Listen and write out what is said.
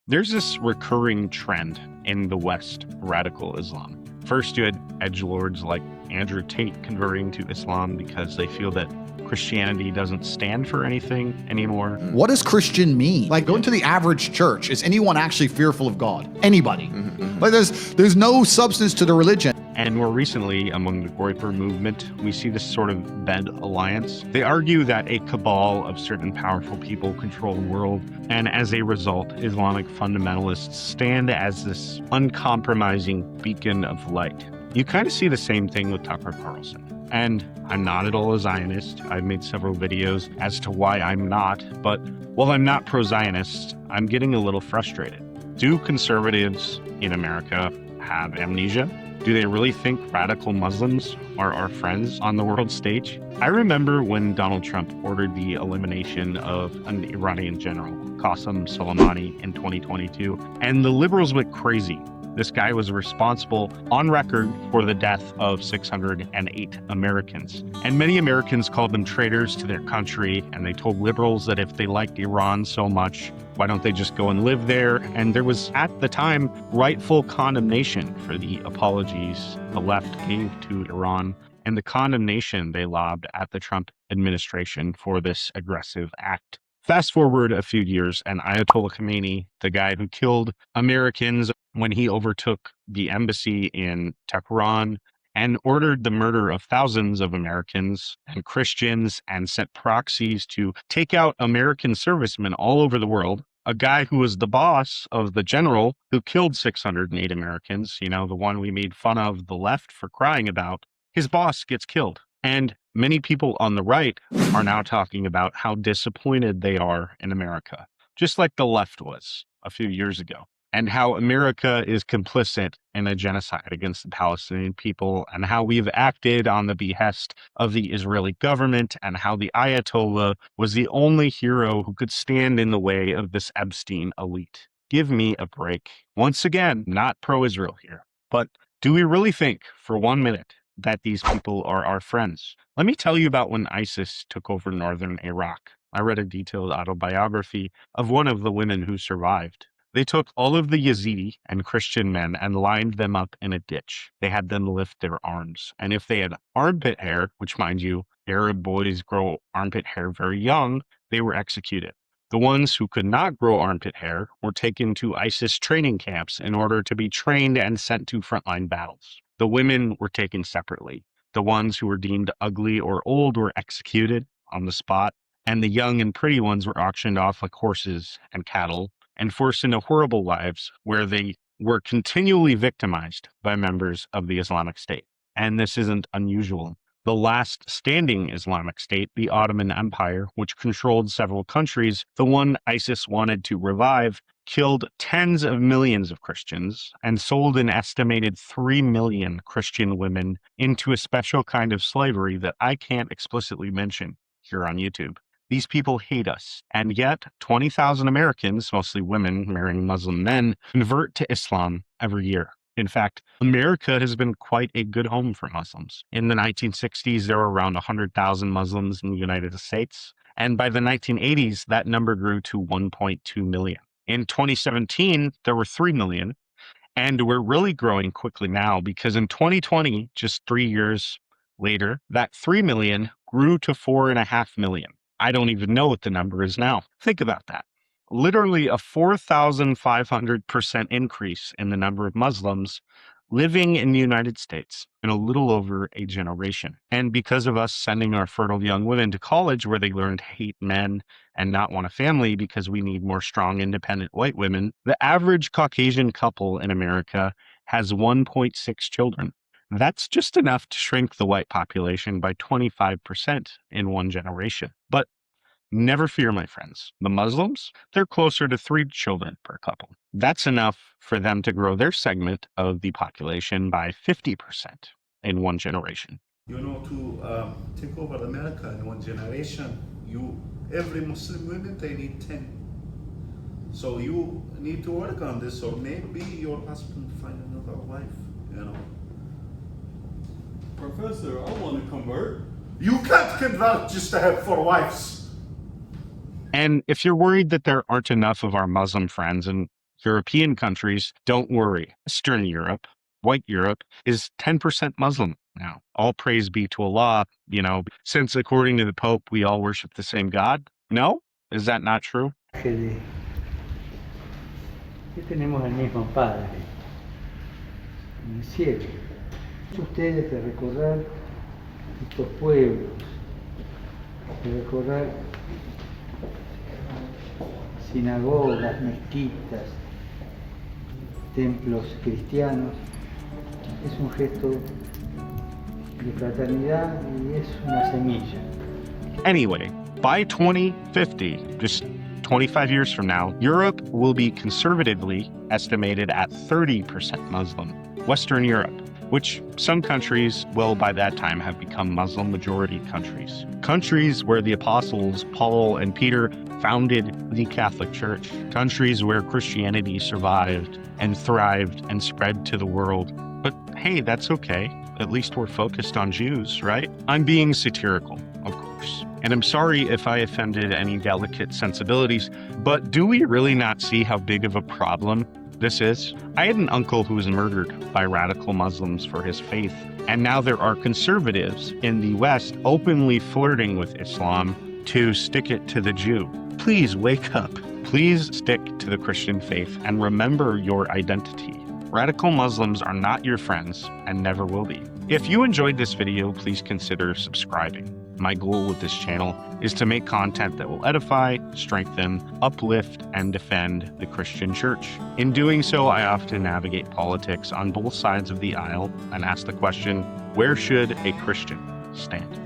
There's this recurring trend in the West, radical Islam. First, you had edgelords like Andrew Tate converting to Islam because they feel that Christianity doesn't stand for anything anymore. What does Christian mean? Like, going to the average church, is anyone actually fearful of God? Anybody? Like, there's no substance to the religion. And more recently, among the Groyper movement, we see this sort of bed alliance. They argue that a cabal of certain powerful people control the world, and as a result, Islamic fundamentalists stand as this uncompromising beacon of light. You kind of see the same thing with Tucker Carlson. And I'm not at all a Zionist. I've made several videos as to why I'm not, but while I'm not pro-Zionist, I'm getting a little frustrated. Do conservatives in America have amnesia? Do they really think radical Muslims are our friends on the world stage? I remember when Donald Trump ordered the elimination of an Iranian general, Qasem Soleimani, in 2022, and the liberals went crazy. This guy was responsible on record for the death of 608 Americans. And many Americans called them traitors to their country, and they told liberals that if they liked Iran so much, why don't they just go and live there? And there was, at the time, rightful condemnation for the apologies the left gave to Iran and the condemnation they lobbed at the Trump administration for this aggressive act. Fast forward a few years, and Ayatollah Khamenei, the guy who killed Americans when he overtook the embassy in Tehran and ordered the murder of thousands of Americans and Christians and sent proxies to take out American servicemen all over the world, a guy who was the boss of the general who killed 608 Americans, the one we made fun of the left for crying about, his boss gets killed. And many people on the right are now talking about how disappointed they are in America, just like the left was a few years ago, and how America is complicit in a genocide against the Palestinian people, and how we've acted on the behest of the Israeli government, and how the Ayatollah was the only hero who could stand in the way of this Epstein elite. Give me a break. Once again, not pro-Israel here, but do we really think for 1 minute that these people are our friends? Let me tell you about when ISIS took over northern Iraq. I read a detailed autobiography of one of the women who survived. They took all of the Yazidi and Christian men and lined them up in a ditch. They had them lift their arms. And if they had armpit hair, which, mind you, Arab boys grow armpit hair very young, they were executed. The ones who could not grow armpit hair were taken to ISIS training camps in order to be trained and sent to frontline battles. The women were taken separately. The ones who were deemed ugly or old were executed on the spot, and the young and pretty ones were auctioned off like horses and cattle and forced into horrible lives where they were continually victimized by members of the Islamic State. And this isn't unusual. The last standing Islamic State, the Ottoman Empire, which controlled several countries, the one ISIS wanted to revive, killed tens of millions of Christians and sold an estimated 3 million Christian women into a special kind of slavery that I can't explicitly mention here on YouTube. These people hate us, and yet 20,000 Americans, mostly women marrying Muslim men, convert to Islam every year. In fact, America has been quite a good home for Muslims. In the 1960s, there were around 100,000 Muslims in the United States, and by the 1980s, that number grew to 1.2 million. In 2017, there were 3 million, and we're really growing quickly now because in 2020, just 3 years later, that 3 million grew to 4.5 million. I don't even know what the number is now. Think about that. Literally a 4,500% increase in the number of Muslims living in the United States in a little over a generation. And because of us sending our fertile young women to college where they learn to hate men and not want a family because we need more strong, independent white women, the average Caucasian couple in America has 1.6 children. That's just enough to shrink the white population by 25% in one generation. But never fear, my friends. The Muslims, they're closer to 3 children per couple. That's enough for them to grow their segment of the population by 50% in one generation. To take over America in one generation, every Muslim woman, they need 10. So you need to work on this, or maybe your husband find another wife, Professor, I want to convert. You can't convert just to have 4 wives. And if you're worried that there aren't enough of our Muslim friends, and European countries, don't worry. Eastern Europe, white Europe, is 10% Muslim now. All praise be to Allah, since according to the Pope, we all worship the same God. No? Is that not true? Que tenemos el mismo Padre en el cielo. Ustedes de recorrer estos pueblos, de recorrer sinagogas, mezquitas, templos cristianos, es un gesto de fraternidad y es una semilla. Anyway, by 2050, just 25 years from now, Europe will be conservatively estimated at 30% Muslim. Western Europe, which some countries will by that time have become Muslim majority countries. Countries where the apostles Paul and Peter founded the Catholic Church. Countries where Christianity survived and thrived and spread to the world. But hey, that's okay. At least we're focused on Jews, right? I'm being satirical, of course. And I'm sorry if I offended any delicate sensibilities, but do we really not see how big of a problem this is? I had an uncle who was murdered by radical Muslims for his faith, and now there are conservatives in the West openly flirting with Islam to stick it to the Jew. Please wake up. Please stick to the Christian faith and remember your identity. Radical Muslims are not your friends and never will be. If you enjoyed this video, please consider subscribing. My goal with this channel is to make content that will edify, strengthen, uplift, and defend the Christian church. In doing so, I often navigate politics on both sides of the aisle and ask the question, where should a Christian stand?